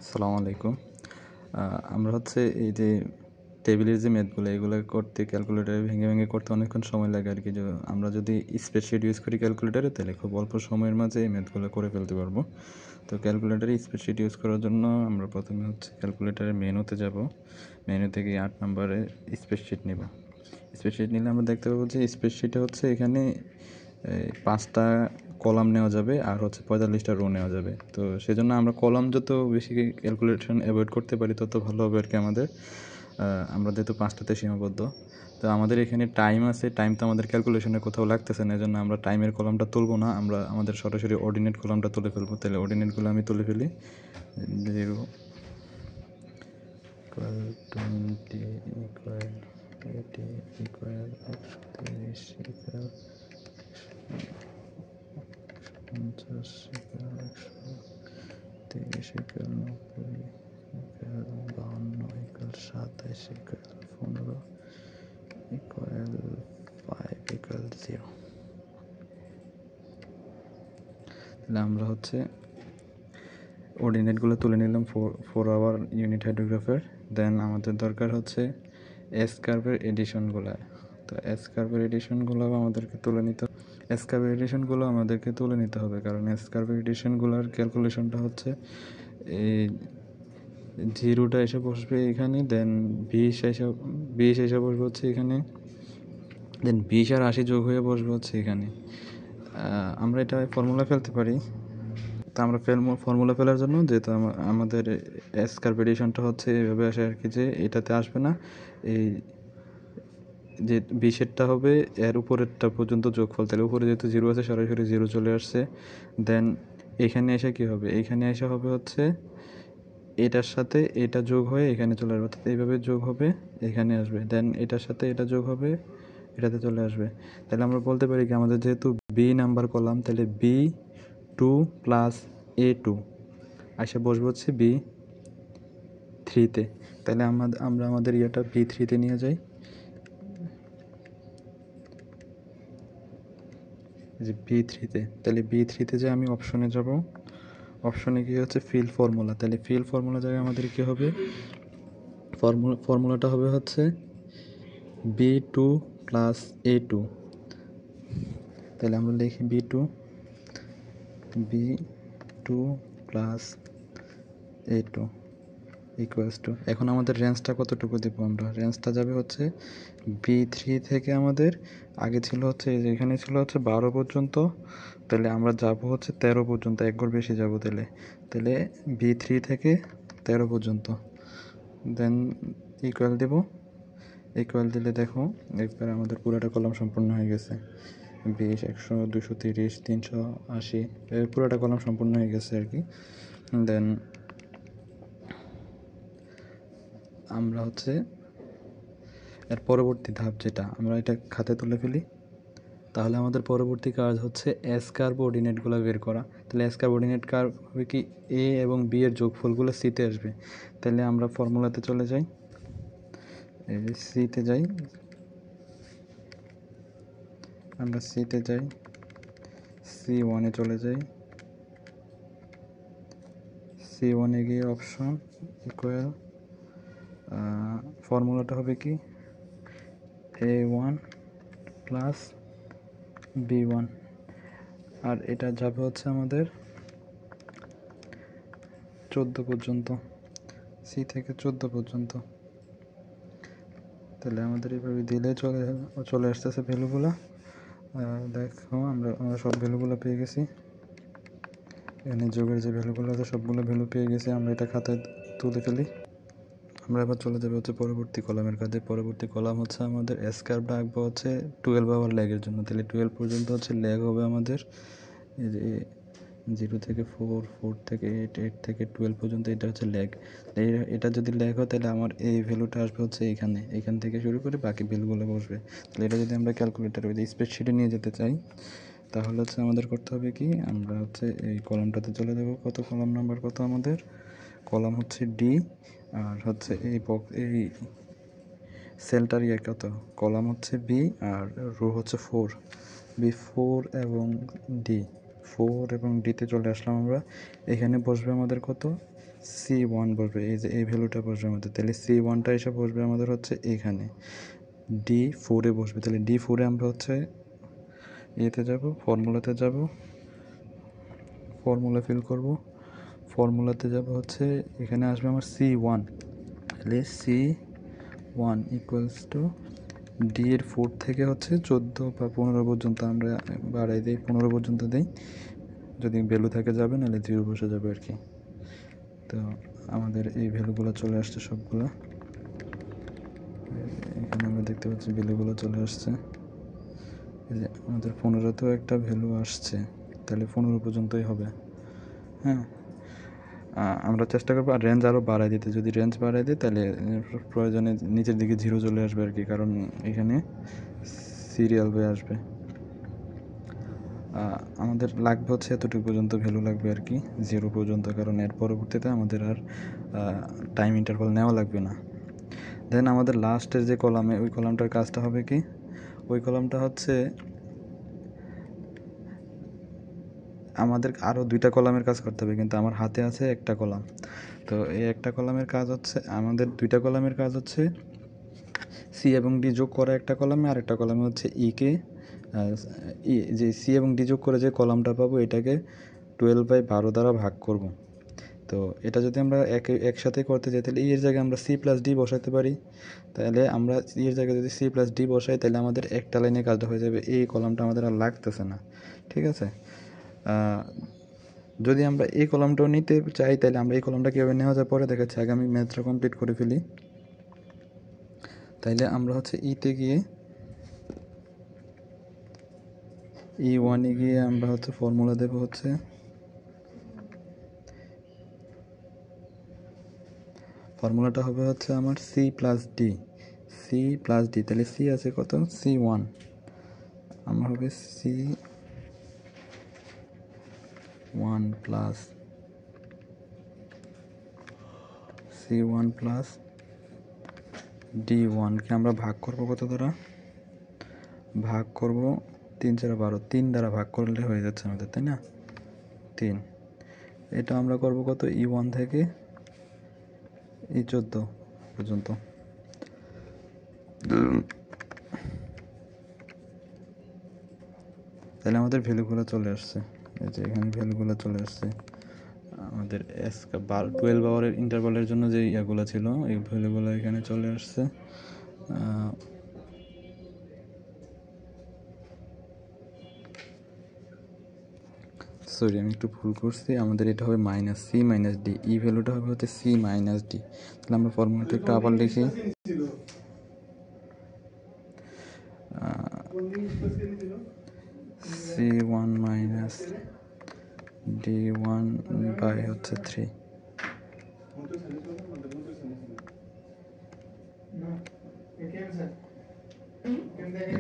আসসালামু আলাইকুম। আমরা হচ্ছে এই যে টেবিলের যে ম্যাথগুলো এগুলো করতে ক্যালকুলেটারে ভেঙে ভেঙে করতে অনেকক্ষণ সময় লাগে আর কি। আমরা যদি স্প্রেডশিট ইউজ করি ক্যালকুলেটারে তাহলে খুব অল্প সময়ের মাঝে এই ম্যাথগুলো করে ফেলতে পারবো। তো ক্যালকুলেটারে স্প্রেডশিট ইউজ করার জন্য আমরা প্রথমে হচ্ছে ক্যালকুলেটারের মেনুতে যাব। মেনু থেকে 8 নম্বরে স্প্রেডশিট নেব। স্প্রেডশিট নিলে আমরা দেখতে পাবো যে স্প্রেডশিটে হচ্ছে এখানে 5টা কলাম নেওয়া যাবে আর হচ্ছে 45টা রো নেওয়া যাবে। তো সেজন্য আমরা কলাম যত বেশি ক্যালকুলেশন অ্যাভয়েড করতে পারি তত ভালো হবে আর কি আমাদের। আমরা যেহেতু 5টাতে সীমাবদ্ধ, তো আমাদের এখানে টাইম আছে, টাইম তো আমাদের ক্যালকুলেশনে কোথাও লাগতেছে না, এজন্য আমরা টাইমের কলামটা তুলবো না, আমরা আমাদের সরাসরি অর্ডিনেট কলামটা তুলে ফেলবো। তাহলে অর্ডিনেটগুলো আমি তুলে ফেলি। 0 equal 20 equal 80 equal 130 equal 50 equal 130 equal 90 equal 52 equal 27 equal 15 equal 5 equal 0। তাহলে আমরা হচ্ছে অর্ডিনেটগুলো তুলে নিলাম 4 আওয়ার ইউনিট হাইড্রোগ্রাফের। দেন আমাদের দরকার হচ্ছে এস কার্ভের এডিশনগুলো। তো এস কার্ভের এডিশনগুলো আমাদেরকে তুলে নিতে হবে, কারণ এস কার্ভের এডিশনগুলোর ক্যালকুলেশনটা হচ্ছে এই 0টা এসে বসবে এখানে, দেন 20 এসে বসবে হচ্ছে এখানে, দেন 20 আর 80 যোগ হয়ে বসবে হচ্ছে এখানে। আমরা এটা ফর্মুলা ফেলতে পারি। তো আমরা ফর্মুলা ফেলার জন্য যেহেতু আমাদের এস কার্ভ এডিশনটা হচ্ছে এইভাবে আসে আর কি, যে এটাতে আসবে না, এই যে 20-এরটা হবে এর উপরেরটা পর্যন্ত যোগফল। তাহলে উপরে যেহেতু 0 আছে সরাসরি 0 চলে আসছে। দেন এখানে এসে কি হবে, এখানে এসে হবে হচ্ছে এটার সাথে এটা যোগ হয়ে এখানে চলে আসবে, অর্থাৎ এইভাবে যোগ হবে এখানে আসবে, দেন এটার সাথে এটা যোগ হবে এটাতে চলে আসবে। তাহলে আমরা বলতে পারি কি, আমাদের যেহেতু বি নাম্বার কলাম, তাহলে B2 প্লাস A2 আসে বসবো হচ্ছে B3-তে। তাহলে আমরা আমাদের ইয়েটা B3-তে নিয়ে যাই, যে B3-তে। তাহলে B3-তে যে আমি অপশনে যাব, অপশনে গিয়ে হচ্ছে ফিল ফর্মুলা। তাহলে ফিল ফর্মুলা জায়গায় আমাদের কী হবে, ফর্মুলাটা হবে হচ্ছে B2 প্লাস A2। তাহলে আমরা লিখি B2 plus A2 equals to, এখন আমাদের রেঞ্জটা কতটুকু দেবো, আমরা রেঞ্জটা যাবে হচ্ছে B3 থেকে আমাদের আগে ছিল হচ্ছে এখানে ছিল হচ্ছে 12 পর্যন্ত, তাহলে আমরা যাব হচ্ছে 13 পর্যন্ত, এক ঘর বেশি যাব। তাহলে B3 থেকে 13 পর্যন্ত, দেন ইকুয়াল দেব। ইকুয়াল দিলে দেখো একবার আমাদের পুরোটা কলাম সম্পূর্ণ হয়ে গেছে। 20, 100, 230, 380 পুরোটা কলাম সম্পূর্ণ হয়ে গেছে আর কি। দেন আমরা হচ্ছে এর পরবর্তী ধাপ, যেটা আমরা এটা খাতে তুলে ফেলি, তাহলে আমাদের পরবর্তী কাজ হচ্ছে এস কার্ভ অর্ডিনেটগুলো বের করা। তাহলে এস কার্ভ অর্ডিনেট কার্ভ হবে কি, এ এবং বি এর যোগফলগুলো সিতে আসবে। তাহলে আমরা ফর্মুলাতে চলে যাই, সিতে যাই, আমরা সিতে যাই, C1-এ চলে যাই, C1-এ গিয়ে অপশন ইকুয়াল, ফর্মুলাটা হবে কি A1 প্লাস B1, আর এটা যাবে হচ্ছে আমাদের 14 পর্যন্ত, সি থেকে 14 পর্যন্ত। তাহলে আমাদের এইভাবে দিলে চলে আসতেছে ভ্যালুগুলো। দেখো আমরা সব ভ্যালুগুলো পেয়ে গেছি, এখানে যোগের যে ভ্যালুগুলো আছে সবগুলো ভ্যালু পেয়ে গেছি। আমরা এটা খাতায় তুলে ফেলি। আমরা এবার চলে যাবে হচ্ছে পরবর্তী কলামের কাজে। পরবর্তী কলাম হচ্ছে আমাদের এস কার্ভটা আঁকবো হচ্ছে 12 আওয়ার ল্যাগের জন্য। তাহলে 12 পর্যন্ত হচ্ছে ল্যাগ হবে আমাদের, এই যে 0 থেকে 4, 4 থেকে 8, 8 থেকে 12 পর্যন্ত, এটা হচ্ছে ল্যাগ। এটা যদি ল্যাগ হয় তাহলে আমার এই ভ্যালুটা আসবে হচ্ছে এখান থেকে শুরু করে বাকি ভ্যালুগুলো বসবে। তাহলে এটা যদি আমরা ক্যালকুলেটার ওই স্প্রেডশিটে নিয়ে যেতে চাই, তাহলে হচ্ছে আমাদের করতে হবে কি, আমরা হচ্ছে এই কলামটাতে চলে যাব। কত কলাম নাম্বার, কত আমাদের কলাম হচ্ছে ডি, আর হচ্ছে এই সেলটার কত কলাম হচ্ছে বি, আর রো হচ্ছে 4, B4 এবং ডি, 4 এবং ডিতে চলে আসলাম আমরা। এখানে বসবে আমাদের কত C1 বসবে, এই যে এই ভ্যালুটা বসবে আমাদের, তাহলে C1টা এসে বসবে আমাদের হচ্ছে এখানে D4-এ বসবে। তাহলে D4-এ আমরা হচ্ছে এতে যাব, ফর্মুলাতে যাব, ফর্মুলা ফিল করব, ফর্মুলাতে যাব হচ্ছে এখানে আসবে আমার C1, তাহলে C1 ইকুয়ালস টু ডি এর 4 থেকে হচ্ছে 14 বা 15 পর্যন্ত আমরা বাড়াই দিই, 15 পর্যন্ত দিই, যদি ভ্যালু থাকে যাবে, নাহলে 0 বসে যাবে আর কি। তো আমাদের এই ভ্যালুগুলো চলে আসছে সবগুলো, এখানে আমরা দেখতে পাচ্ছি ভ্যালুগুলো চলে আসছে। এই যে আমাদের 15তেও একটা ভ্যালু আসছে, তাহলে 15 পর্যন্তই হবে। হ্যাঁ, আমরা চেষ্টা করবো আর রেঞ্জ আরও বাড়াই দিতে, যদি রেঞ্জ বাড়াই দিই তাহলে প্রয়োজনে নিচের দিকে 0 চলে আসবে আর কি, কারণ এখানে সিরিয়াল হয়ে আসবে। আমাদের লাগবে হচ্ছে এতটুকু পর্যন্ত ভ্যালু লাগবে আর কি, 0 পর্যন্ত, কারণ এর পরবর্তীতে আমাদের আর টাইম ইন্টারভাল নেওয়া লাগবে না। দেন আমাদের লাস্টের যে কলামে, ওই কলামটার কাজটা হবে কি, ওই কলামটা হচ্ছে আমাদের আরও 2টা কলামের কাজ করতে হবে, কিন্তু আমার হাতে আছে একটা কলাম। তো এই একটা কলামের কাজ হচ্ছে, আমাদের 2টা কলামের কাজ হচ্ছে সি এবং ডি যোগ করা একটা কলামে, আর একটা কলামে হচ্ছে ইকে যে সি এবং ডি যোগ করে যে কলামটা পাবো এটাকে 12/12 দ্বারা ভাগ করব। তো এটা যদি আমরা একসাথে করতে যাই তাহলে এর জায়গায় আমরা সি প্লাস ডি বসাতে পারি। তাহলে আমরা এর জায়গায় যদি সি প্লাস ডি বসাই তাহলে আমাদের একটা লাইনে কাজটা হয়ে যাবে, এই কলামটা আমাদের আর লাগতেছে না। ঠিক আছে, যদি আমরা এই কলামটাও নিতে চাই তাহলে আমরা এই কলামটা কীভাবে নেওয়া যায় পরে দেখাচ্ছি, আগে আমি ম্যাথটা কমপ্লিট করে ফেলি। তাইলে আমরা হচ্ছে ইতে গিয়ে E1-এ গিয়ে আমরা হচ্ছে ফর্মুলা দেবো হচ্ছে ফর্মুলাটা হবে হচ্ছে আমার C plus D, C plus D, তাহলে সি আছে কত, C1, আমার হবে C1 প্লাস D1কে আমরা ভাগ করব কত দ্বারা, ভাগ করব 3 4 12, 3 দ্বারা ভাগ করলে হয়ে যাচ্ছে আমাদের, তাই না, 3। এটা আমরা করব কত, E1 থেকে E14 পর্যন্ত। তাহলে আমাদের ভ্যালুগুলো চলে আসছে, এই যে এখানে ভ্যালুগুলো চলে আসছে আমাদের 12 আওয়ারের ইন্টারভালের জন্য যে ইয়াগুলো ছিল এই ভ্যালুগুলো এখানে চলে আসছে। সরি, আমি একটু ভুল করছি, আমাদের এটা হবে মাইনাস সি মাইনাস ডি, ই ভ্যালুটা হবে হচ্ছে সি মাইনাস ডি। তাহলে আমরা ফর্মুলাটা একটু আবার লিখি, C1 মাইনাস D1 বাই হচ্ছে 3।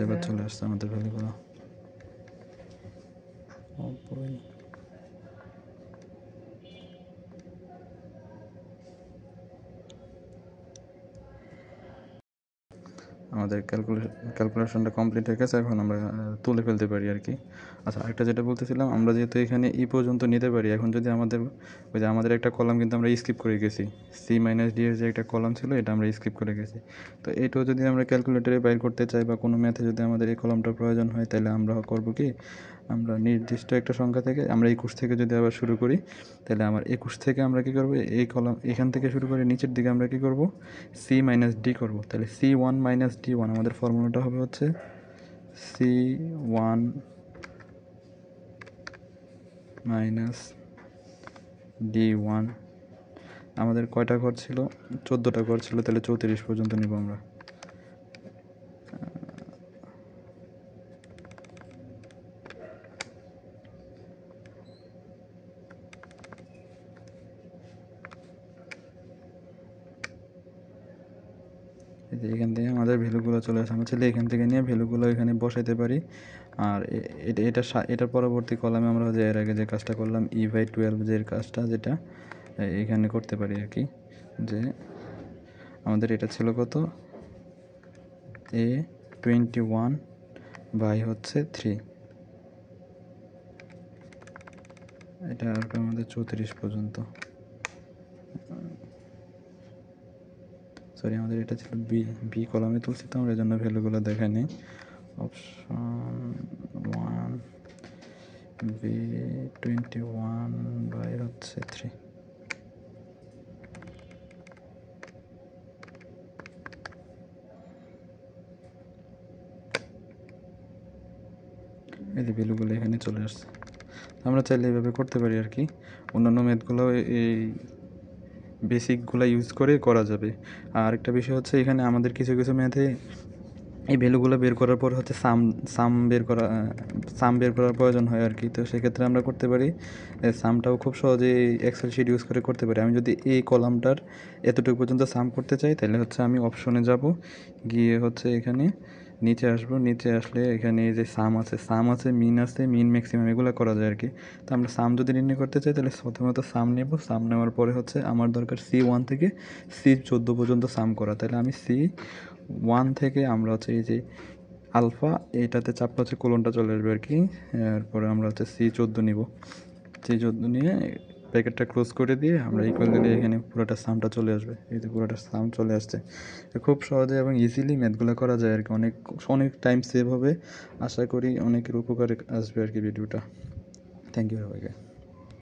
এবার চলে আসছে আমাদের ভ্যালুগুলো। আমাদের ক্যালকুলেশনটা কমপ্লিট হয়ে গেছে, এখন আমরা তুলে ফেলতে পারি আর কি। আচ্ছা, আরেকটা যেটা বলতেছিলাম, আমরা যেহেতু এখানে ই পর্যন্ত নিতে পারি, এখন যদি আমাদের ওই যে আমাদের একটা কলাম কিন্তু আমরা স্কিপ করে গেছি, সি মাইনাস ডি এর যে একটা কলাম ছিল এটা আমরা স্কিপ করে গেছি। তো এইটাও যদি আমরা ক্যালকুলেটরে বাইর করতে চাই বা কোনো ম্যাথে যদি আমাদের এই কলামটার প্রয়োজন হয় তাহলে আমরা করব কি, আমরা নির্দিষ্ট একটা সংখ্যা থেকে, আমরা 21 থেকে যদি আবার শুরু করি তাহলে আমার 21 থেকে আমরা কী করব, এই কলাম এখান থেকে শুরু করে নিচের দিকে আমরা কী করব, সি মাইনাস ডি করবো। তাহলে C1 মাইনাস D1, আমাদের ফর্মুলাটা হবে হচ্ছে C1 মাইনাস D1। আমাদের কয়টা ঘর ছিল, 14টা ঘর ছিল, তাহলে 34 পর্যন্ত নিব আমরা। এখান থেকে আমাদের ভ্যালুগুলো চলে আসে, আমরা চাইলে এখান থেকে নিয়ে ভ্যালুগুলো এখানে বসাইতে পারি। আর এটার পরবর্তী কলামে আমরা যে এর আগে যে কাজটা করলাম E/12 যে কাজটা, যেটা এখানে করতে পারি আর কি, যে আমাদের এটা ছিল কত, A21 বাই হচ্ছে 3, এটা আসবে আমাদের 34 পর্যন্ত। সরি আমাদের এটা ছিল বি, বি কলামে তুলছি তো আমরা এই জন্য ভ্যালুগুলো দেখাইনি। Option 1 B 21/3। এই যে ভ্যালুগুলো এখানে চলে আসছে। আমরা চাইলে এইভাবে করতে পারি আর কি। অন্যান্য ম্যাথগুলো এই বেসিকগুলো ইউজ করে করা যাবে। আর একটা বিষয় হচ্ছে এখানে আমাদের কিছু কিছু ম্যাথে এই ভ্যালুগুলো বের করার পর হচ্ছে সাম বের করার প্রয়োজন হয় আর কি। তো সেক্ষেত্রে আমরা করতে পারি সামটাও খুব সহজেই এক্সেল শিট ইউজ করে করতে পারি। আমি যদি এই কলামটার এতটুকু পর্যন্ত সাম করতে চাই তাহলে হচ্ছে আমি অপশনে যাব, গিয়ে হচ্ছে এখানে নিচে আসবো, নিচে আসলে এখানে এই যে সাম আছে, মিন আছে, মিন ম্যাক্সিমাম এগুলো করা যায় আর কি। তো আমরা সাম যদি নির্ণয় করতে চাই তাহলে প্রথমত সাম নেব, সাম নেওয়ার পরে হচ্ছে আমার দরকার C1 থেকে C14 পর্যন্ত সাম করা। তাহলে আমি C1 থেকে আমরা হচ্ছে এই যে আলফা এইটাতে চাপটা হচ্ছে কোলনটা চলে আসবে আর কি। এরপরে আমরা হচ্ছে C14 নিব, C14 নিয়ে প্যাকেটটা ক্লোজ করে দিয়ে আমরা ইকুয়াল দিলে এখানে পুরোটা সামটা চলে আসবে। এই যে পুরোটা সাম চলে আসছে। খুব সহজে এবং ইজিলি ম্যাথগুলো করা যায় আর কি। অনেক অনেক টাইম সেভ হবে। আশা করি অনেকের উপকারে আসবে আর কি ভিডিওটা। থ্যাংক ইউ সবাইকে।